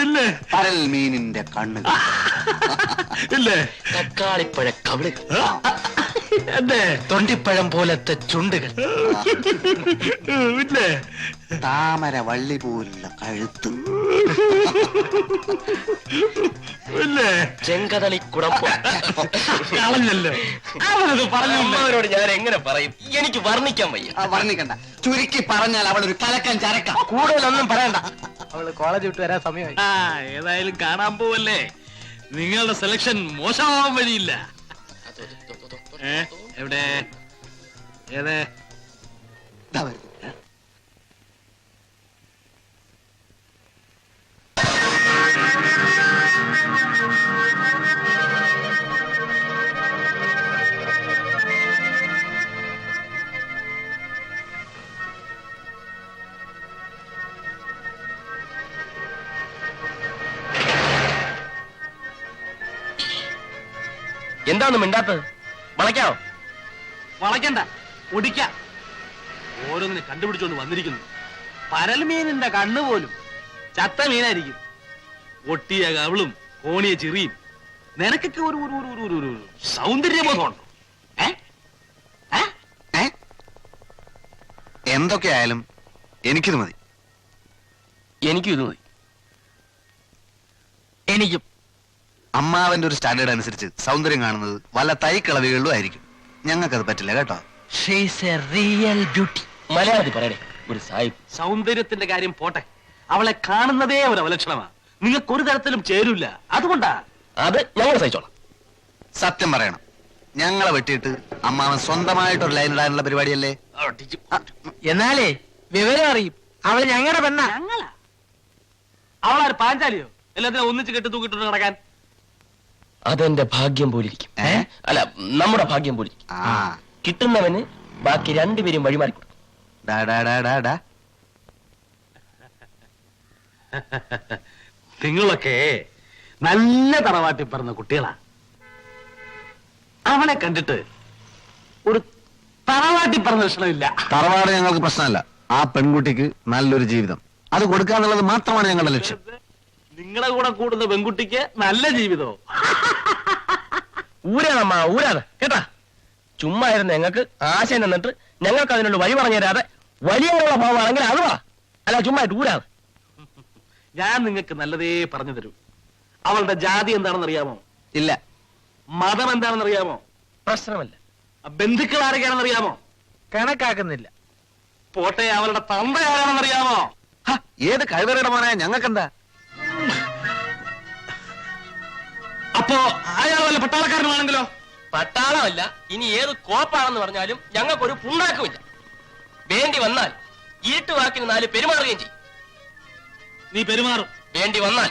ഇല്ലേ? പരൽ മീനിന്റെ കണ്ണുകൾ ഇല്ലേ? തക്കാളിപ്പഴ കവിളുകൾ, എന്തേ തൊണ്ടിപ്പഴം പോലത്തെ ചുണ്ടുകൾ, ഇല്ലേ? താമര വള്ളി പോലുള്ള കഴുത്ത്, ഇല്ലേ? ചെങ്കതളി കുടമ്പ്. കളഞ്ഞല്ലോ. അവനത് പറഞ്ഞല്ലോ. അവരോട് ഞാൻ എങ്ങനെ പറയും? എനിക്ക് വർണ്ണിക്കാൻ വയ്യ. വർണ്ണിക്കണ്ട, ചുരുക്കി പറഞ്ഞാൽ അവളൊരു കലക്കൻ ചരക്ക. കൂടുതലൊന്നും പറയണ്ട. അവള് കോളേജ് വിട്ട് വരാൻ സമയമായി. ഏതായാലും കാണാൻ പോവല്ലേ. നിങ്ങളുടെ സെലക്ഷൻ മോശമാവാൻ വഴിയില്ല. എവിടെ? ഏതേ? എന്താന്ന് മിണ്ടാത്തത്? വളയ്ക്കാവോ? വളയ്ക്കണ്ട, ഒടിക്കാം. ഓരോന്നിനെ കണ്ടുപിടിച്ചോണ്ട് വന്നിരിക്കുന്നു. പരൽമീനിന്റെ കണ്ണുപോലും ചത്ത മീനായിരിക്കും. ഒട്ടിയ കവിളും കോണിയ ചിറിയും. നിനക്കൊക്കെ ഒരു സൗന്ദര്യബോധമുണ്ടോ? എന്തൊക്കെയായാലും എനിക്കിത് മതി. എനിക്കും ഇത് മതി. എനിക്കും. അമ്മാവന്റെ ഒരു സ്റ്റാൻഡേർഡ് അനുസരിച്ച് സൗന്ദര്യം കാണുന്നത് വല്ല തൈക്കളവികളിലും ആയിരിക്കും. ഞങ്ങൾക്കത് പറ്റില്ല കേട്ടോ. മലയാളത്തിൽ പറയണേ ഒരു സാഹിബ്. സൗന്ദര്യത്തിന്റെ കാര്യം പോട്ടെ, അവളെ കാണുന്നതേ ഒരു അവലക്ഷണമാ. നിങ്ങൾക്കൊരു തരത്തിലും ചേരൂല. അതുകൊണ്ടാ. അത് ഞങ്ങൾ സഹിച്ചോളാം. സത്യം പറയണം, ഞങ്ങളെ വെട്ടിയിട്ട് അമ്മാവൻ സ്വന്തമായിട്ടൊരു ലൈൻ ഇടാനുള്ള പരിപാടിയല്ലേ? എന്നാലേ വിവരം അറിയും. അവള് ഞങ്ങളുടെ പെണ്ണ. ഞങ്ങളാ? അവളാര് പാഞ്ചാലിയോ? എല്ലാത്തിനും ഒന്നിച്ച് കെട്ടി തൂക്കിട്ട് നടക്കാൻ? അതെന്റെ ഭാഗ്യം പോലിരിക്കും. അല്ല, നമ്മുടെ ഭാഗ്യം പോലിരിക്കും. കിട്ടുന്നവന് ബാക്കി രണ്ടുപേരും വഴിമാറി. നിങ്ങളൊക്കെ നല്ല തറവാട്ടി പറഞ്ഞ കുട്ടികളാ. അവളെ കണ്ടിട്ട് ഒരു തറവാട്ടി പറഞ്ഞ ലക്ഷണമില്ല. തറവാട് ഞങ്ങൾക്ക് പ്രശ്നമല്ല. ആ പെൺകുട്ടിക്ക് നല്ലൊരു ജീവിതം അത് കൊടുക്കാന്നുള്ളത് മാത്രമാണ് ഞങ്ങളുടെ ലക്ഷ്യം. നിങ്ങളുടെ കൂടെ കൂടുന്ന പെൺകുട്ടിക്ക് നല്ല ജീവിതമോ? ഊരാണമ്മ, ഊരാണ് കേട്ടാ. ചുമ്മാ ഇരുന്ന് ഞങ്ങൾക്ക് ആശയം നിന്നിട്ട് ഞങ്ങൾക്ക് അതിനുള്ള വഴി പറഞ്ഞു തരാതെ വലിയുള്ള ഭാവമാണെങ്കിൽ അത് വാ. അല്ല, ചുമ്മാ ഊരാണ്. ഞാൻ നിങ്ങൾക്ക് നല്ലതേ പറഞ്ഞു തരൂ. അവളുടെ ജാതി എന്താണെന്ന് അറിയാമോ? ഇല്ല. മതം എന്താണെന്ന് അറിയാമോ? പ്രശ്നമല്ല. ബന്ധുക്കൾ ആരൊക്കെയാണെന്ന് അറിയാമോ? കണക്കാക്കുന്നില്ല. പോട്ടെ, അവളുടെ തന്ത ആരാണെന്ന് അറിയാമോ? ഏത് കഴിവറയുടെ മോനായ ഞങ്ങൾക്കെന്താ? അപ്പോ അയാൾ വല്ല പട്ടാളക്കാരനാണെങ്കിലോ? പട്ടാളമല്ല, ഇനി ഏത് കോപ്പാണെന്ന് പറഞ്ഞാലും ഞങ്ങൾക്കൊരു പുണ്ണാക്കുമില്ല. വേണ്ടി വന്നാൽ ഇരുട്ടുവാക്കിന് 4 പെരുമാറുകയും ചെയ്യും. നീ പെരുമാറും? വേണ്ടി വന്നാൽ.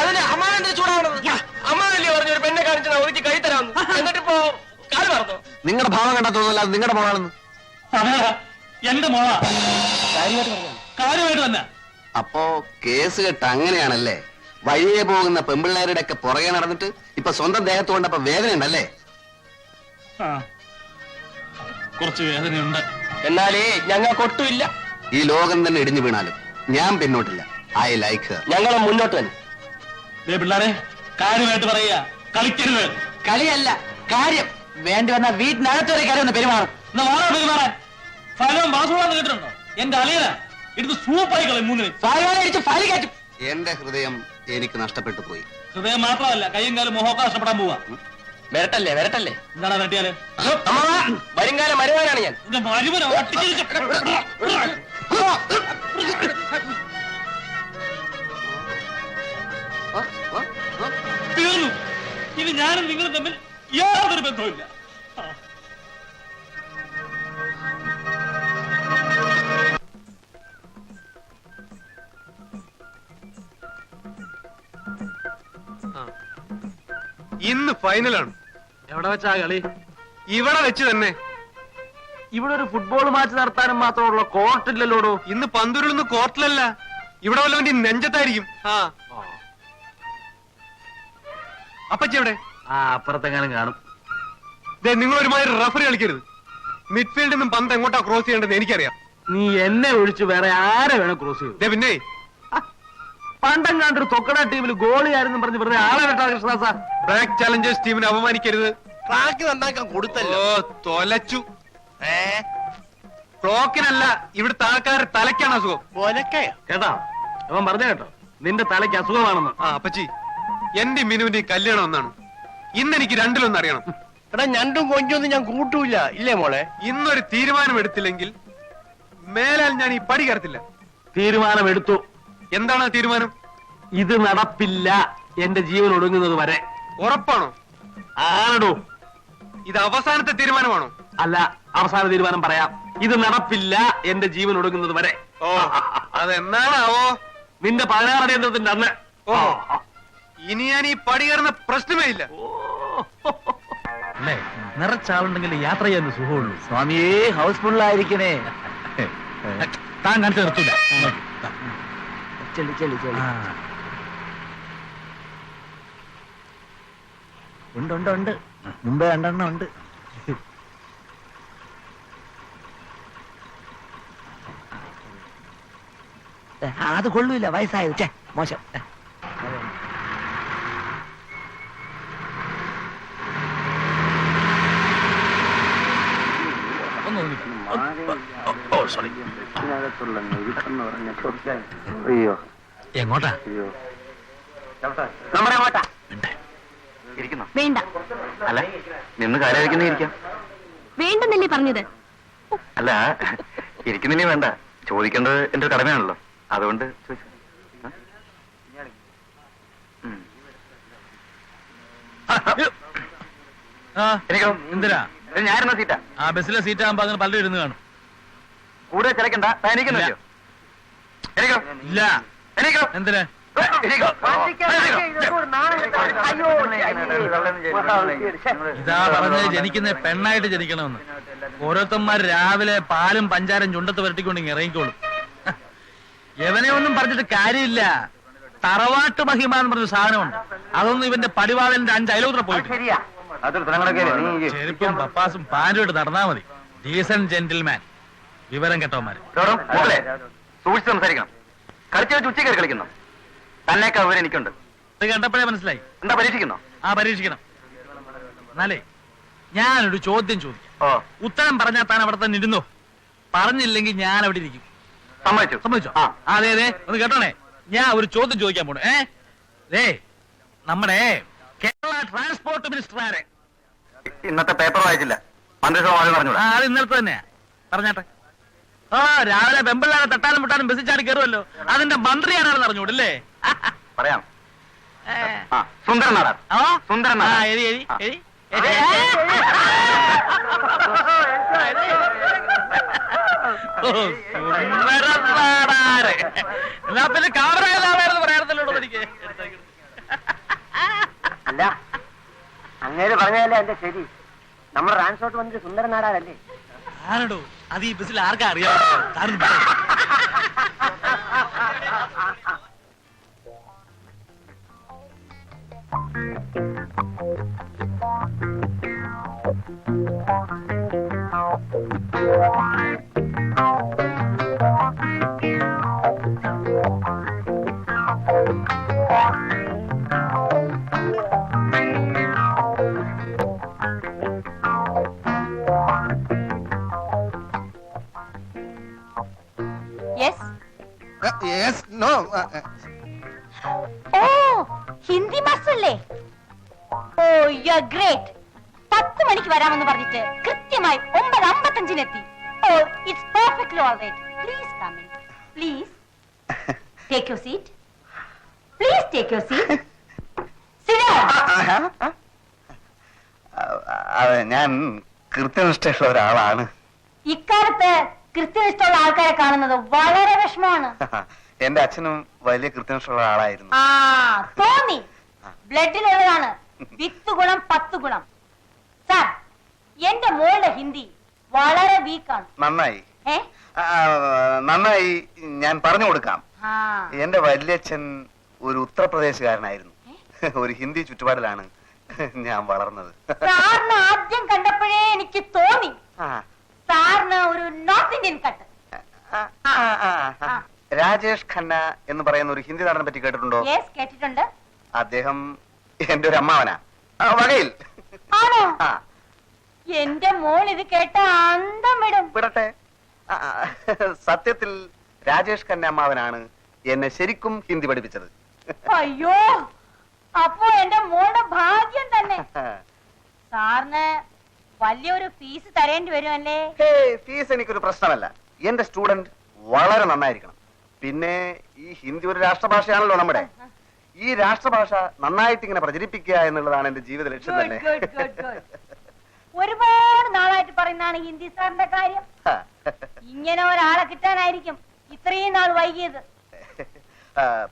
അതിന് അമ്മാവന്റെ ചൂടാവണത്. അമ്മാവല്ലേ പറഞ്ഞൊരു പെണ്ണെ കാണിച്ചാ ഒരിക്കൽ കൈ തരാമെന്ന്. എന്നിട്ടിപ്പോ കാല് മറന്നോ? നിങ്ങളുടെ ഭാവം കണ്ടാ തോന്നുന്നില്ല അത് നിങ്ങളുടെ മോളാണെന്ന്. എന്റെ മോളാ. കാര്യമായിട്ട് തന്നെ. അപ്പോ കേസ് കെട്ട് അങ്ങനെയാണല്ലേ? വഴിയെ പോകുന്ന പെമ്പിള്ളേരുടെ ഒക്കെ പുറകെ നടന്നിട്ട് ഇപ്പൊ സ്വന്തം ദേഹത്ത് കൊണ്ടപ്പോ വേദന ഉണ്ടല്ലേ? കുറച്ച് വേദനയുണ്ട്. എന്നാലേ ഞങ്ങൾക്കൊട്ടുമില്ല. ഈ ലോകം തന്നെ ഇടിഞ്ഞു വീണാലും ഞാൻ പിന്നോട്ടില്ല. I like. ഞങ്ങളെ മുന്നോട്ട് തന്നെ. പിള്ളേരെ, കാര്യമായിട്ട് പറയുക, കളിക്കരുത്. കളിയല്ല, കാര്യം. വേണ്ടി വന്ന വീട്ടിനകത്തൊരു കാര്യം ഒന്ന് പെരുമാറും. പെരുമാറാൻ ഫലം വാസുവാന്ന് കേട്ടിട്ടുണ്ടോ? എന്റെ അളിയന എടുത്ത് സൂപ്പായി കളയും. 3 ഫലി കയറ്റും. എന്റെ ഹൃദയം എനിക്ക് നഷ്ടപ്പെട്ടു പോയി. ഹൃദയം മാത്രമല്ല, കയ്യും കാലം മോഹമൊക്കെ നഷ്ടപ്പെടാൻ പോവാ. വരട്ടല്ലേ വരട്ടല്ലേ. എന്താണ് തട്ടിയാല്? വരുംകാലം മരുവാനാണ് ഞാൻ. തീർന്നു. ഇനി ഞാനും നിങ്ങളും തമ്മിൽ യാതൊരു ബന്ധവുമില്ല. ഇന്ന് ഫൈനലാണ്. എവിടെ വെച്ചാ കളി? ഇവിടെ വെച്ച് തന്നെ. ഇവിടെ ഒരു ഫുട്ബോൾ മാച്ച് നടത്താനും മാത്രമുള്ള കോർട്ടില്ലല്ലോടോ. ഇന്ന് പന്തുരുളുന്ന കോർട്ടിലല്ല, ഇവിടെ വല്ലവന്റെ നെഞ്ചത്തായിരിക്കും. അപ്പച്ചി എവിടെ? അപ്പുറത്തെങ്ങാനും കാണും. നിങ്ങൾ ഒരുമാതിരി റഫറി കളിക്കരുത്. മിഡ്ഫീൽഡിൽ നിന്നും പന്ത് എങ്ങോട്ടാ ക്രോസ് ചെയ്യേണ്ടത് എനിക്കറിയാം. നീ എന്നെ ഒഴിച്ച് വേറെ ആരെ വേണം ക്രോസ് ചെയ്യും? പിന്നെ പണ്ടെങ്ങാണ്ടൊരു തൊക്കട ടീമിൽ ഗോളിയായിരുന്നു പറഞ്ഞ് വെറുതെ ആളെ വെട്ടാ കൃഷ്ണദാസ. ബ്ലാക്ക് ചാലഞ്ചേഴ്സ് ടീമിനെ അപമാനിക്കരുത്. ട്രാക്ക് നന്നാക്കാൻ കൊടുത്തല്ലോ. ഓ തൊലച്ചു. ക്ലോക്കിനല്ല, ഇവിടുത്തെ ആൾക്കാരുടെ തലയ്ക്കാണ് അസുഖം. കേട്ടാ അവൻ പറഞ്ഞ കേട്ടോ, നിന്റെ തലയ്ക്ക് അസുഖമാണെന്ന്. ആ അപ്പച്ചി, എന്റെ മിനുവിന്റെ കല്യാണം ഒന്നാണ്. ഇന്ന് എനിക്ക് രണ്ടിലൊന്നും അറിയണം. എടാ ഞണ്ടും കൊഞ്ചൊന്നും ഞാൻ കൂട്ടൂല, ഇല്ലേ മോളെ? ഇന്നൊരു തീരുമാനം എടുത്തില്ലെങ്കിൽ മേലാൽ ഞാൻ ഈ പടി കയറത്തില്ല. തീരുമാനം എടുത്തു. എന്താണ് ആ തീരുമാനം? ഇത് നടപ്പില്ല എന്റെ ജീവൻ ഒടുങ്ങുന്നത് വരെ. ഉറപ്പാണോ? ആണോ? ഇത് അവസാനത്തെ തീരുമാനമാണോ? അല്ല, അവസാന തീരുമാനം പറയാം. ഇത് നടപ്പില്ല എന്റെ ജീവൻ ഒടുങ്ങുന്നത് വരെ. ഓ അതെന്നാണാവോ? നിന്റെ 16 അടിയന്തരത്തിന്റെ അന്ന്. ഓ ഇനി ഞാൻ ഈ പടി കയറുന്ന പ്രശ്നമേ ഇല്ല. അല്ലേ, നിറച്ചാളുണ്ടെങ്കിൽ യാത്ര ചെയ്യാൻ സുഖമുള്ളൂ. സ്വാമിയേ, ഹൗസ്ഫുള്ളായിരിക്കണേ. താൻ കാണിച്ചു നിർത്തൂല. ചെല്ലി ചെല്ലി ചെല്ലി. ഉണ്ട് ഉണ്ട് ഉണ്ട്, മുമ്പേ 2 എണ്ണം ഉണ്ട്. അത് കൊള്ളൂല, വയസ്സായത്. ചേ മോശം. എങ്ങോട്ടാ? നമ്മുടെ അങ്ങോട്ടാ. ഇരിക്കുന്നോ? വേണ്ട അല്ല, നിന്ന് കാര്യം ഇരിക്കാം. വേണ്ടെന്നല്ലേ പറഞ്ഞത്? അല്ല, ഇരിക്കുന്നില്ലേ വേണ്ട, ചോദിക്കേണ്ടത് എന്റെ ഒരു കടമയാണല്ലോ, അതുകൊണ്ട് ചോദിച്ചു. എനിക്കോ? എന്തിനാ? ഞാനിരുന്ന സീറ്റാ. ആ ബസ്സിലെ സീറ്റ് ആകുമ്പോ അങ്ങനെ പലരും ഇരുന്ന് കാണും. കൂടുതൽ ചിലക്കണ്ട, എനിക്കൊന്നുമില്ലയോ? എനിക്കോ? ഇല്ല. എനിക്കോ? എന്തിനാ? ഇതാ പറഞ്ഞത് ജനിക്കുന്ന പെണ്ണായിട്ട് ജനിക്കണമെന്ന്. ഓരോരുത്തന്മാർ രാവിലെ പാലും പഞ്ചാരം ചുണ്ടത്ത് വരട്ടിക്കൊണ്ട് ഇറങ്ങിക്കോളും. എവനെ ഒന്നും പറഞ്ഞിട്ട് കാര്യമില്ല. തറവാട്ട് മഹിമ എന്ന് പറഞ്ഞ സാധനമുണ്ട്. അതൊന്നും ഇവന്റെ പടിവാളന്റെ 5 അയലോത്ര പോയിട്ട്. ചെരുപ്പും പപ്പാസും പാൻറ്റും ഇട്ട് നടന്നാ മതി. Decent gentleman. വിവരം കേട്ടവന്മാര്. സൂക്ഷിച്ച് സംസാരിക്കണം. കളിച്ചു വെച്ച് ഉച്ചയ്ക്ക് കളിക്കുന്നു. തന്നേക്കാ വിവരം എനിക്കുണ്ട്. ഇത് കണ്ടപ്പോഴേ മനസ്സിലായി. എന്താ പരീക്ഷിക്കുന്നോ? ആ പരീക്ഷിക്കണം. എന്നാലേ ഞാനൊരു ചോദ്യം ചോദിക്കാം. ഓ ഉത്തരം പറഞ്ഞാൽ താൻ അവിടെ തന്നെ ഇരുന്നോ? പറഞ്ഞില്ലെങ്കിൽ ഞാൻ അവിടെ ഇരിക്കും. സമ്മതിച്ചു. സമ്മതിച്ചോ? അതെ അതെ, ഒന്ന് കേട്ടോണേ. ഞാൻ ഒരു ചോദ്യം ചോദിക്കാൻ പോണു. നമ്മുടെ കേരള ട്രാൻസ്പോർട്ട് മിനിസ്റ്റർ ആരെ? ഇന്നത്തെ പേപ്പർ വായിച്ചില്ല. മന്ത്രിസഭ പറഞ്ഞു. അത് ഇന്നലത്തെ തന്നെയാ. പറഞ്ഞാട്ടെ. രാവിലെ പെമ്പിള്ളാരെ തട്ടാനും മുട്ടാനും ബസ്സിൽ ചാടി കയറുമല്ലോ, അതിന്റെ മന്ത്രി ആരാണെന്ന് അറിഞ്ഞൂടല്ലേ? പറയാം. സുന്ദരൻ നാടാർ. സുന്ദരൻ നാടാർ. എരി എരി എരി. എന്നാ പിന്നെ കാമരാജാവായിരുന്നു പറയാറുണ്ടല്ലോ എനിക്ക്. അല്ല, അങ്ങേര് പറഞ്ഞതല്ലേ എന്റെ ശരി. നമ്മുടെ ട്രാൻസ്പോർട്ട് മന്ത്രി സുന്ദരൻ നാടാരല്ലേ? ആരടോ അത്? ഈ ബസ്സിൽ ആർക്കാ അറിയാം? ഹിന്ദി ബസ്സല്ലേ? Oh you are great. 10 മണിക്ക് വരാമെന്ന് പറഞ്ഞിട്ട് കൃത്യമായി 9:55 oh it's perfectly alright. Please come in. Please take your seat. Please take your seat. Sit down. ഞാൻ കൃത്യനിഷ്ഠയുള്ള ഒരാളാണ്. ഇക്കാലത്ത് കൃത്യനിഷ്ഠമുള്ള ആൾക്കാരെ കാണുന്നത് വളരെ വിഷമമാണ്. എന്റെ അച്ഛനും വലിയ കൃത്യനിഷ്ഠയുള്ള ആളായിരുന്നു. ആ തോന്നി. ബ്ലഡിലുള്ളതാണ്. 10 ഗുണം 10 ഗുണം. സാർ, എന്റെ മോളുടെ ഹിന്ദി വളരെ വീക്കാണ്. നന്നായി. നന്നായി, ഞാൻ പറഞ്ഞു കൊടുക്കാം. എന്റെ വല്യച്ഛൻ ഒരു ഉത്തർപ്രദേശുകാരനായിരുന്നു. ഒരു ഹിന്ദി ചുറ്റുപാടിലാണ് ഞാൻ വളർന്നത്. സാറിന് ആദ്യം കണ്ടപ്പോഴേ എനിക്ക് തോന്നി ആ, സാറിന് ഒരു north Indian cut. Rajesh Khanna എന്ന് പറയുന്ന ഒരു ഹിന്ദി നടനെ പറ്റി കേട്ടിട്ടുണ്ടോ? യെസ്, കേട്ടിട്ടുണ്ട്. അദ്ദേഹം എന്റെ ഒരു അമ്മാവനാ. വകയിൽ. ആണോ? ആ, എന്റെ മോൾ ഇത് കേട്ട അന്തം വിടും. വിടട്ടെ. സത്യത്തിൽ രാജേഷ് ഖന്ന അമ്മാവനാണ് എന്നെ ശരിക്കും ഹിന്ദി പഠിപ്പിച്ചത്. അയ്യോ, അപ്പോ എന്റെ മോളുടെ ഭാഗ്യം തന്നെ. സാറിന് വലിയൊരു ഫീസ് തരേണ്ടി വരുമല്ലേ? ഫീസ് എനിക്കൊരു പ്രശ്നമല്ല. എന്റെ സ്റ്റുഡന്റ് വളരെ നന്നായിരിക്കണം. പിന്നെ ഈ ഹിന്ദി ഒരു രാഷ്ട്രഭാഷയാണല്ലോ നമ്മുടെ. ഈ രാഷ്ട്രഭാഷ നന്നായിട്ട് ഇങ്ങനെ പ്രചരിപ്പിക്കുക എന്നുള്ളതാണ് എന്റെ ജീവിത ലക്ഷ്യം തന്നെ. ഒരുപാട് നാളായിട്ട് പറയുന്നതാണ് ഹിന്ദി സാറിന്റെ കാര്യം. ഇങ്ങനെ ഒരാളെ കിട്ടാനായിരിക്കും ഇത്രയും നാൾ വൈകിയത്.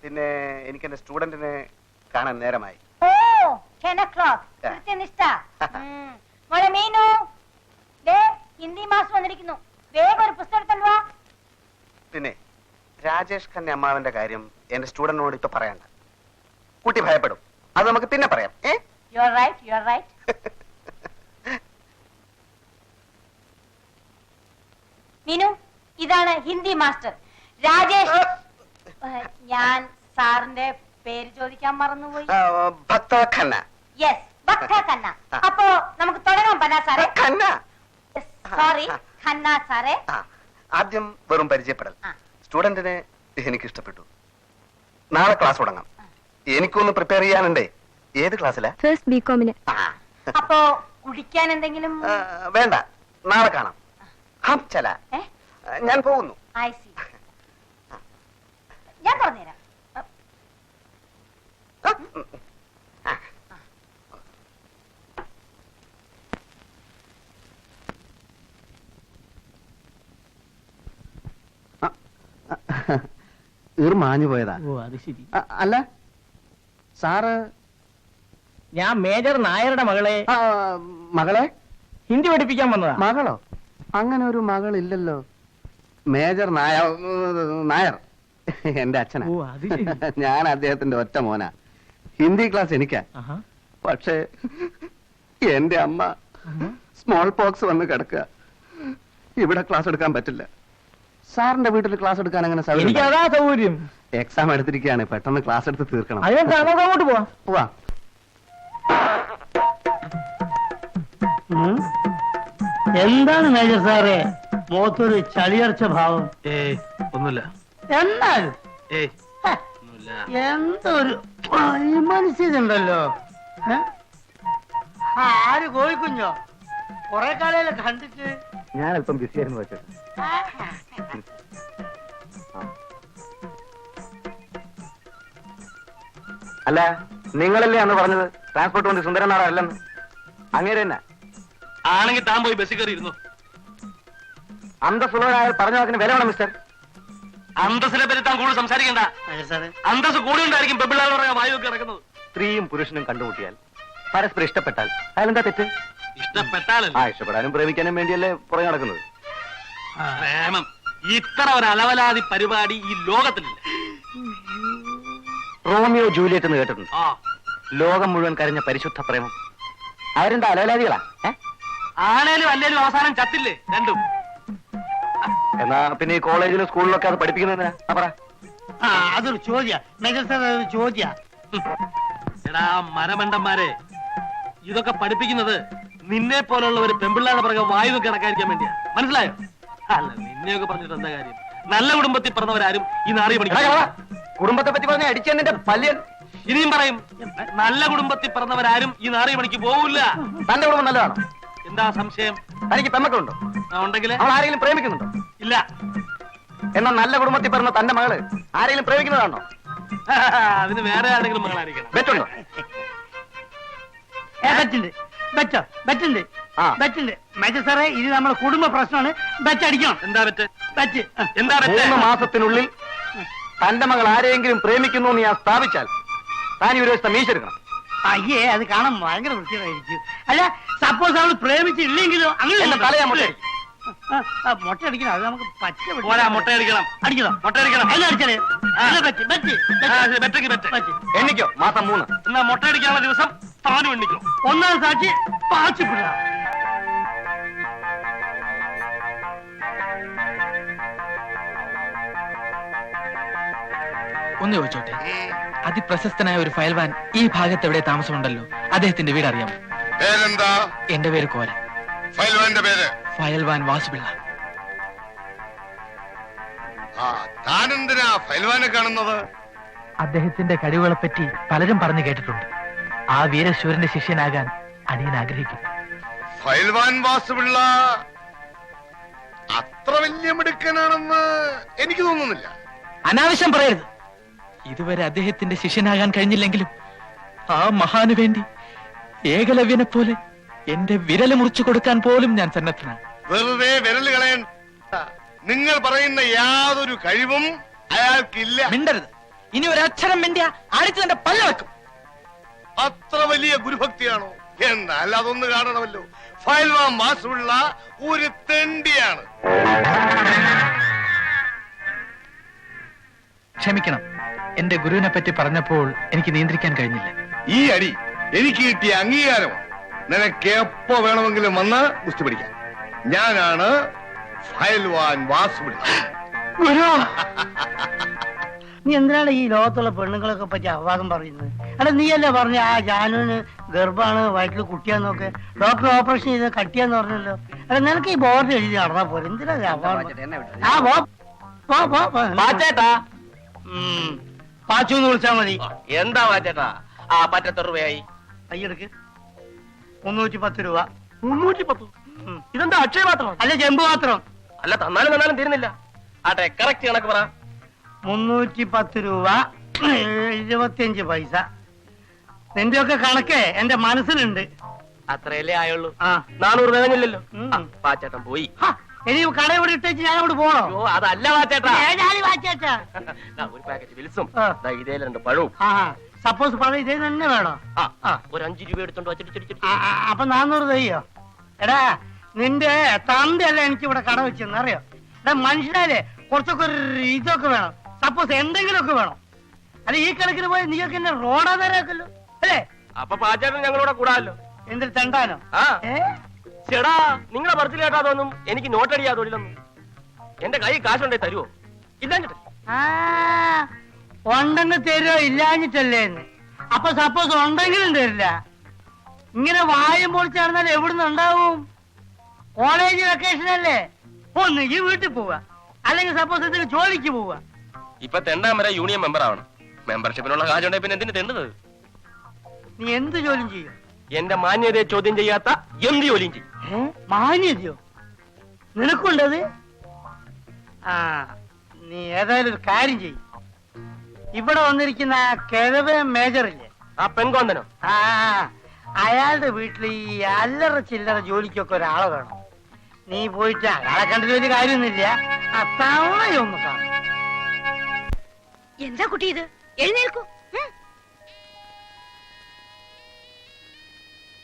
പിന്നെ എനിക്ക് എന്റെ സ്റ്റുഡന്റിനെ കാണാൻ നേരമായി. ഓ, 10 o'clock. കൃത്യനിഷ്ഠ. മോളെ മീനു, ദേ ഹിന്ദി മാസ്റ്റർ വന്നിരിക്കുന്നു. വേഗം ഒരു പുസ്തകം വാ. പിന്നെ രാജേഷ് ഖന്ന അമ്മാവന്റെ കാര്യം എന്റെ സ്റ്റുഡന്റിനോട് ഇപ്പൊ പറയണ്ട. കുട്ടി ഭയപ്പെടും. അത് നമുക്ക് പിന്നെ പറയാം. You are right, you are right. Meenu, ഇതാണ് ഹിന്ദി മാസ്റ്റർ രാജേഷ്. ഞാൻ സാറിന്റെ പേര് ചോദിക്കാൻ മറന്നുപോയി. ഭക്ത ഖന്ന. യെസ്, ഭക്ത ഖന്ന. അപ്പോ നമുക്ക് തുടങ്ങാം പന്ന സാറേ. ഖന്ന. സോറി, ഖന്ന സാറേ. ആദ്യം വെറും പരിചയപ്പെടൽ. ആ. സ്റ്റുഡന്റിനെ എനിക്ക് ഇഷ്ടപ്പെട്ടു. നാളെ ക്ലാസ് തുടങ്ങാം. എനിക്കൊന്ന് പ്രിപ്പയർ ചെയ്യാനുണ്ടേ. ഏത് ക്ലാസ്സിലാ? ഫസ്റ്റ് ബികോമിന്. അപ്പോ കുടിക്കാൻ എന്തെങ്കിലും? വേണ്ട, നാളെ കാണാം. ഹം ചല. ഞാൻ പോകുന്നു. I C. ഞാൻ പറഞ്ഞുതരാം. മാഞ്ഞു പോയതാ. ഓ അത് ശരി. അല്ല സാറ് ഞാൻ മേജർ നായരുടെ മകളെ മകളെ ഹിന്ദി പഠിപ്പിക്കാൻ വന്നതാ. മകളോ? അങ്ങനെ ഒരു മകളില്ലല്ലോ. മേജർ നായർ എന്റെ അച്ഛനാ. ഓ അത് ശരി. ഞാൻ അദ്ദേഹത്തിന്റെ ഒറ്റ മോനാ. ഹിന്ദി ക്ലാസ് എനിക്കാ. ആഹാ. പക്ഷേ എന്റെ അമ്മ സ്മോൾ പോക്സ് വന്ന് കിടക്കുക. ഇവിടെ ക്ലാസ് എടുക്കാൻ പറ്റില്ല. സാറിന്റെ വീട്ടിൽ ക്ലാസ് എടുക്കാൻ അങ്ങനെ എനിക്ക് അതാ സൗകര്യം. എക്സാം എടുത്തിരിക്കുകയാണ്. പെട്ടെന്ന് ക്ലാസ് എടുത്ത് തീർക്കണം. അതിനെന്താ, നമുക്ക് അങ്ങോട്ട് പോവാം. പോവാ. എന്താണ് മേജർ സാറേ മുഖത്തൊരു ചളിയർച്ച ഭാവം? ഒന്നുമില്ല. എന്നാൽ ഏയ് ഒന്നുമില്ല. എന്തൊരു മനസ്സിലുണ്ടല്ലോ. ആര് കോഴിക്കുഞ്ഞോ? കൊറേ കാലയില് കണ്ടിട്ട്. ഞാൻ അല്പം ബിസിയായിരുന്നു വെച്ചത്. അല്ല, നിങ്ങളല്ലേ അന്ന് പറഞ്ഞത് ട്രാൻസ്പോർട്ട് കൊണ്ട് സുന്ദരനാടല്ലെന്ന്? അങ്ങേര് തന്നെ ആണെങ്കിൽ താൻ പോയി ബസ്സിൽ കയറി ഇരുന്നു. അന്തസ്സുള്ളവരായ പറഞ്ഞ വാക്കിന് വില വേണം മിസ്റ്റർ. അന്തസ്സിനെ പറ്റി താൻ കൂടുതൽ സംസാരിക്കണ്ട. മേജർ സാറേ, അന്തസ് കൂടി ഉണ്ടായിരിക്കും പെമ്പിള്ളാന്ന് പറയാൻ വായുവൊക്കെ ഇറക്കുന്നത്. സ്ത്രീയും പുരുഷനും കണ്ടുമുട്ടിയാൽ പരസ്പരം ഇഷ്ടപ്പെട്ടാൽ അതിലെന്താ തെറ്റ്? ഇഷ്ടപ്പെട്ടാലല്ലേ? ഇഷ്ടപ്പെടാനും പ്രേമിക്കാനും വേണ്ടിയല്ലേ പുറകെ നടക്കുന്നത്. പ്രേമം ഇത്ര ഒരു അലവലാതി പരിപാടി ഈ ലോകത്തിലില്ല. റോമിയോ ജൂലിയറ്റ് എന്ന് കേട്ടിട്ടുണ്ട്. ആ, ലോകം മുഴുവൻ കരഞ്ഞ പരിശുദ്ധ പ്രേമം. അവരെന്താ അലവലാദികളാ? ആണേലും അല്ലേലും അവസാനം ചത്തില്ലേ രണ്ടും? എന്നാ പിന്നെ ഈ കോളേജിലും സ്കൂളിലൊക്കെ അത് പഠിപ്പിക്കുന്നതിനാ? പറ. അതൊരു ചോദ്യ മേജർ സാർ, അതൊരു ചോദ്യ. എടാ മരമണ്ടന്മാരെ, ഇതൊക്കെ പഠിപ്പിക്കുന്നത് നിന്നെ പോലുള്ള ഒരു പെമ്പിള്ളാടെ പിറകെ വായു കിടക്കാതിരിക്കാൻ വേണ്ടിയാ. മനസ്സിലായോ? അല്ല, നിന്നെയൊക്കെ പറഞ്ഞിട്ട് എന്താ കാര്യം? നല്ല കുടുംബത്തിൽ പറഞ്ഞവരാരും ഈ നാറിയ പഠിക്കും. കുടുംബത്തെ പറ്റി പറഞ്ഞ അടിച്ചെന്നെ പല്യൻ. ഇനിയും പറയും, നല്ല കുടുംബത്തിൽ പറഞ്ഞവരാരും ഈ നാറിയ പണിക്ക് പോവില്ല. തന്റെ കുടുംബം നല്ലതാണോ? എന്താ സംശയം? തനിക്ക് പെമ്മക്കളുണ്ടോ? ഉണ്ടെങ്കിൽ അവൾ ആരെങ്കിലും പ്രേമിക്കുന്നുണ്ടോ? ഇല്ല. എന്നാ നല്ല കുടുംബത്തിൽ പറഞ്ഞ തന്റെ മകള് ആരെങ്കിലും പ്രേമിക്കുന്നതാണോ? അതിന് വേറെ ആരെങ്കിലും മകളായിരിക്കണം. ബെറ്റുണ്ടോ? ബെറ്റുണ്ട്. മേജർ സാറേ, ഇത് നമ്മുടെ കുടുംബ പ്രശ്നമാണ്. ബെറ്റ് അടിക്കണം. എന്താ പറ്റ്? ബെറ്റ്. എന്താ പറ്റ്? 3 മാസത്തിനുള്ളിൽ തന്റെ മകൾ ആരെങ്കിലും പ്രേമിക്കുന്നു എന്ന് ഞാൻ സ്ഥാപിച്ചാൽ താൻ ഈ ഒരു ദിവസത്തെ മീശ എടുക്കണം. അയ്യേ, അത് കാണാൻ ഭയങ്കര വൃത്തിയായിരിക്കും. അല്ല, സപ്പോസ് അവള് പ്രേമിച്ചില്ലെങ്കിലോ? എന്റെ തലയാ മുട്ട. മുട്ട അടിക്കണം. അത് നമുക്ക് പച്ച പോരാ, മുട്ടയടിക്കണം. അടിക്കണം. മുട്ടയടിക്കണം. എന്നാ അടിച്ചാലേ? ബെറ്റ്. ബെറ്റെങ്കിൽ ബെറ്റ്. എണ്ണിക്കോ? മാസം 3. എന്നാ മുട്ടയടിക്കാനുള്ള ദിവസം താനും എണ്ണിക്കും. ഒന്നാം സാക്ഷി പാച്ചിപ്പിള്ള. ഒന്ന് ചോദിച്ചോട്ടെ, അതിപ്രശസ്തനായ ഒരു ഫയൽവാൻ ഈ ഭാഗത്ത് എവിടെ താമസമുണ്ടല്ലോ, അദ്ദേഹത്തിന്റെ വീട് അറിയാമോ? പേരെന്താ? എന്റെ പേര് കോരൻ. ഫയൽവാന്റെ പേര്? ഫയൽവാൻ വാസുപിള്ള. ആ, താനെന്തിനാ ഫയൽവാനെ കാണുന്നത്? അദ്ദേഹത്തിന്റെ കഴിവുകളെ പറ്റി പലരും പറഞ്ഞു കേട്ടിട്ടുണ്ട്. ആ വീരശൂരന്റെ ശിഷ്യനാകാൻ അടിയൻ ആഗ്രഹിക്കുന്നു. ഫയൽവാൻ വാസുപിള്ള അത്ര വലിയ മിടുക്കനാണെന്ന് എനിക്ക് തോന്നുന്നില്ല. അനാവശ്യം പറയരുത്. ഇതുവരെ അദ്ദേഹത്തിന്റെ ശിഷ്യനാകാൻ കഴിഞ്ഞില്ലെങ്കിലും ആ മഹാന് വേണ്ടി ഏകലവ്യനെ പോലെ എന്റെ വിരല് മുറിച്ചു കൊടുക്കാൻ പോലും ഞാൻ സന്നദ്ധനാണ്. വെറുതെ വിരല് കളയണ്ട. നിങ്ങൾ പറയുന്ന യാതൊരു കഴിവും അയാൾക്കില്ല. മിണ്ടരുത്. ഇനി ഒരു അക്ഷരം മിണ്ടിയ അടിച്ചു തന്റെ പല്ല വെക്കും. അത്ര വലിയ ഗുരുഭക്തിയാണോ? എന്നാൽ അതൊന്ന് കാണണമല്ലോ. ഫയൽവാൻ വാസുപിള്ള ഒരു തെണ്ടിയാണ്. ക്ഷമിക്കണം, എന്റെ ഗുരുവിനെ പറ്റി പറഞ്ഞപ്പോൾ എനിക്ക് നിയന്ത്രിക്കാൻ കഴിഞ്ഞില്ല. ഈ അടി എനിക്ക് കിട്ടിയ അംഗീകാരമാണ്. നിനക്ക് എപ്പോ വേണമെങ്കിലും വന്ന് ഗുസ്തി പിടിക്കാം. ഞാനാണ് ഫയൽവാൻ വാസുപിള്ള. ഗുരു, നീ എന്തിനാണ് ഈ ലോകത്തുള്ള പെണ്ണുങ്ങളൊക്കെ പറ്റി അപവാദം പറയുന്നത്? അല്ല, നീയല്ലേ പറഞ്ഞ ആ ജാനുവിന് ഗർഭാണ്, വയറ്റിൽ കുട്ടിയാന്നൊക്കെ ഡോക്ടർ ഓപ്പറേഷൻ ചെയ്ത് കട്ടിയാന്ന് പറഞ്ഞല്ലോ. അല്ല, നിനക്ക് ഈ ബോർഡ് എഴുതി നടന്നാ പോലെ എന്തിനാ പാച്ചു വിളിച്ചാ മതി. എന്താ വാച്ചേട്ടാ? ആ പറ്റത്തെ രൂപയായി. കയ്യെടുക്ക്. 310 രൂപ. 310? ഇതെന്താ അക്ഷയ പാത്രം? അല്ല, ചെമ്പ് പാത്രം. അല്ല, തന്നാലും തീരുന്നില്ല. ആട്ടെ, കറക്റ്റ് കണക്ക് പറ. 310 രൂപ 25 പൈസ. നിന്റെയൊക്കെ കണക്കേ എന്റെ മനസ്സിലുണ്ട്. അത്രയല്ലേ ആയുള്ളൂ. ആ, 400 തികഞ്ഞില്ലല്ലോ. ഉം. വാച്ചേട്ടൻ പോയി. ഇനി കട ഇവിടെ ഇട്ടേച്ച് ഞാൻ അവിടെ പോണോ? അയ്യോ, അതല്ല വാച്ചേട്ടാ. വാച്ചാച്ചാ. ഒരു പാക്കറ്റ് വിൽസും ആ. ഇതേ 2 പഴവും. സപ്പോസ് പഴം ഇതേ തന്നെ വേണോ? ഒരു 5 രൂപ എടുത്തോണ്ട് വച്ചിട്ട് അപ്പൊ 400 തയ്യോ? എടാ, നിന്റെ തന്തയല്ല എനിക്ക് ഇവിടെ കട വെച്ചെന്ന് അറിയോ? എടാ, മനുഷ്യനാലേ കുറച്ചൊക്കെ ഒരു ഇതൊക്കെ വേണം. സപ്പോസ് എന്തെങ്കിലുമൊക്കെ വേണം. അല്ല, ഈ കണക്കിന് പോയി നീയൊക്കെ എന്നെ റോഡാ തരാക്കല്ലോ അല്ലേ? അപ്പൊ പാച്ചേട്ടൻ ഞങ്ങളോടെ കൂടാല്ലോ. എന്തൊരു തെണ്ടാനോ? ആ ചേടാ, നിങ്ങളെ പറച്ചിൽ കേട്ടാതൊന്നും എനിക്ക് നോട്ടടിയാ തൊഴിലൊന്നും. എന്റെ കൈ കാശുണ്ടേ തരുവോ? ഇല്ലാഞ്ഞിട്ട് ഉണ്ടെങ്കിൽ തരുമോ ഇല്ലാഞ്ഞിട്ടല്ലേ എന്ന്. അപ്പൊ സപ്പോസ് ഉണ്ടെങ്കിലും തരില്ല. ഇങ്ങനെ വായും പൊളിച്ചാർന്നാൽ എവിടുന്ന് ഉണ്ടാവും? കോളേജ് വെക്കേഷൻ അല്ലേ? ഒന്നുകിൽ വീട്ടിൽ പോവുക, അല്ലെങ്കിൽ സപ്പോസ് എന്തെങ്കിലും ജോലിക്ക് പോവുക. ഇപ്പൊ തെണ്ടാൻ വരെ യൂണിയൻ മെമ്പർ ആവണം. മെമ്പർഷിപ്പിനുള്ള കാശുണ്ടെങ്കിൽ പിന്നെ എന്തിനു തെണ്ടുന്നത്? നീ എന്ത് ജോലിയും ചെയ്യും? എന്റെ മാന്യതയെ ചോദ്യം ചെയ്യാത്ത എന്ത് ജോലിയും ചെയ്യും. മാന്യതയോ നിനക്കുണ്ടത്? ആ, നീ ഏതായാലും ഒരു കാര്യം ചെയ്യും. ഇവിടെ വന്നിരിക്കുന്ന ആ കിഴവ മേജറില്ലേ, ആ പെൺകോന്തനോ? ആ, അയാളുടെ വീട്ടിൽ ഈ അല്ലറ ചില്ലറ ജോലിക്കൊക്കെ ഒരാളെ വേണം. നീ പോയിട്ട് അയാളെ കണ്ടിട്ട് വലിയ കാര്യമൊന്നുമില്ല, ആ തവണയൊന്ന് കാണും. എന്താ കുട്ടി ഇത്? എഴുന്നേൽക്കൂ.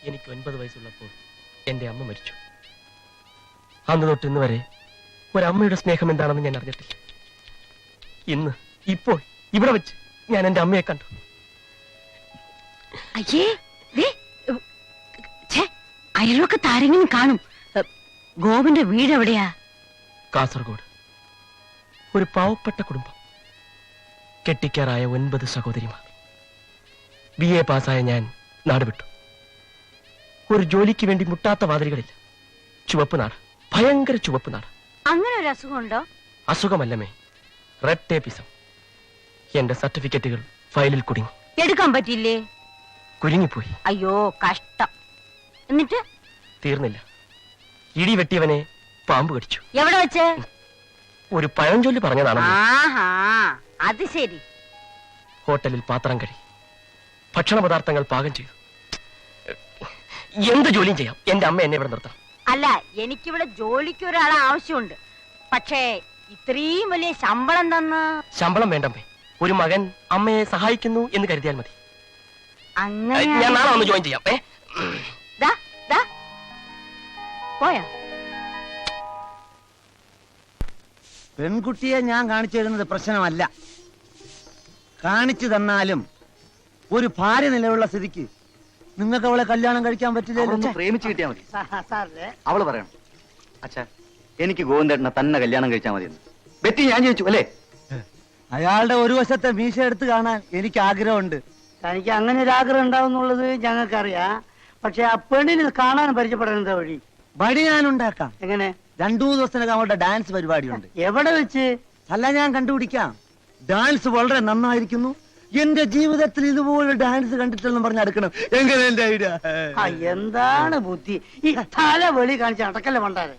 എനിക്ക് 9 വയസ്സുള്ളപ്പോൾ എന്റെ അമ്മ മരിച്ചു. അന്ന് തൊട്ട് ഇന്ന് വരെ ഒരമ്മയുടെ സ്നേഹം എന്താണെന്ന് ഞാൻ അറിഞ്ഞിട്ടില്ല. ഇപ്പോൾ ഇവിടെ വെച്ച് ഞാൻ എന്റെ അമ്മയെ കണ്ടു. അയ്യേ, അയലൊക്കെ താരെങ്കിലും കാണും. ഗോപന്റെ വീട് എവിടെയാ? കാസർഗോഡ്. ഒരു പാവപ്പെട്ട കുടുംബം. കെട്ടിക്കാറായ 9 സഹോദരിമാർ. BA പാസ്സായ ഞാൻ നാടുവിട്ടു. ഒരു ജോലിക്ക് വേണ്ടി മുട്ടാത്ത വാതിലുകളില്ല. ചുവപ്പ് നാട്, ഭയങ്കര ചുവപ്പ് നാട്. അങ്ങനെ ഒരു അസുഖമുണ്ടോ? അസുഖമല്ലമേ, റെഡ് ടേപ്പിസം. എന്റെ സർട്ടിഫിക്കറ്റുകൾ ഫയലിൽ കുടുങ്ങി. എടുക്കാൻ പറ്റില്ലേ? കുരുങ്ങിപ്പോയി. അയ്യോ, കഷ്ടം. എന്നിട്ട്? തീർന്നില്ല. ഇടി വെട്ടിയവനെ പാമ്പ് കടിച്ചു. എവിടെ വെച്ച്? ഒരു പഴഞ്ചൊല്ലി പറഞ്ഞതാണ്. ആഹാ, അത് ശരി. ഹോട്ടലിൽ പാത്രം കഴി, ഭക്ഷണ പദാർത്ഥങ്ങൾ പാകം ചെയ്തു. എന്ത് ജോലിയും ചെയ്യാം. എന്റെ അമ്മ എന്നെ ഇവിടെ നിർത്തണം. അല്ല, എനിക്കിവിടെ ജോലിക്ക് ഒരാളെ ആവശ്യമുണ്ട്. പക്ഷേ ഇത്രയും വലിയ ശമ്പളം തന്ന്. ശമ്പളം വേണ്ടമ്മേ. ഒരു മകൻ അമ്മയെ സഹായിക്കുന്നു എന്ന് കരുതിയാൽ മതി. അങ്ങനെ ഞാൻ നാളെ ഒന്ന് ജോയിൻ ചെയ്യാം. പോയാ? പെൺകുട്ടിയെ ഞാൻ കാണിച്ചു തരുന്നത് പ്രശ്നമല്ല. കാണിച്ചു തന്നാലും ഒരു ഭാര്യ നിലവിലുള്ള സ്ഥിതിക്ക് നിങ്ങൾക്ക് അവളെ കല്യാണം കഴിക്കാൻ പറ്റില്ലല്ലോ. പ്രേമിച്ച് കിട്ടിയാ മതി. സാറേ അവള് പറയണം, അച്ഛാ എനിക്ക് ഗോവിന്ദേട്ടനെ തന്നെ കല്യാണം കഴിച്ചാൽ മതിയെന്ന്. ബെറ്റി ഞാൻ ചോദിച്ചു അല്ലേ? അയാളുടെ ഒരു വശത്തെ മീശ എടുത്ത് കാണാൻ എനിക്ക് ആഗ്രഹമുണ്ട്. തനിക്ക് അങ്ങനെ ഒരു ആഗ്രഹം ഉണ്ടാവുന്നുള്ളത് ഞങ്ങൾക്കറിയാം. പക്ഷെ ആ പെണ്ണിന് കാണാൻ പരിചയപ്പെടാൻ എന്താ വഴി? വഴി ഞാൻ ഉണ്ടാക്കാം. എങ്ങനെ? 2 ദിവസത്തിനകം അവളുടെ ഡാൻസ് പരിപാടിയുണ്ട്. എവിടെ വെച്ച്? അല്ല, ഞാൻ കണ്ടുപിടിക്കാം. ഡാൻസ് വളരെ നന്നായിരിക്കുന്നു, എന്റെ ജീവിതത്തിൽ ഇതുപോലെ ഡാൻസ് കണ്ടിട്ടെന്ന് പറഞ്ഞ് അടുക്കണം. എങ്ങനെ എന്റെ ഐഡിയ? എന്താണ് ബുദ്ധി? ഈ തല വെളി കാണിച്ച് അടക്കല്ലേ പണ്ടാരെ.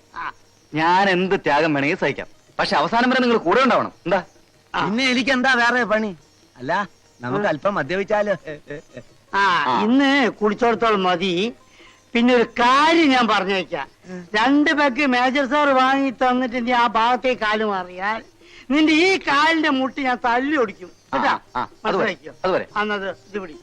ഞാൻ എന്ത് ത്യാഗം വേണമെങ്കിൽ സഹിക്കാം, പക്ഷെ അവസാനം വരെ നിങ്ങൾ കൂടെ ഉണ്ടാവണം. എന്താ? പിന്നെ എനിക്ക് എന്താ വേറെ പണി? അല്ല, നമുക്ക് അല്പം മദ്യപിച്ചാലോ? ഇന്ന് കുടിച്ചോടത്തോളം മതി. പിന്നെ ഒരു കാര്യം ഞാൻ പറഞ്ഞേക്കാം. 2 പാക്ക് മേജർ സാർ വാങ്ങി തന്നിട്ട് നീ ആ ഭാഗത്തേക്ക് കാല് മാറിയാൽ നിന്റെ ഈ കാലിന്റെ മുട്ടി ഞാൻ തല്ലി ഒടിക്കും. കേട്ടാ? അതുവരെ അന്നത് ഇത് പിടി.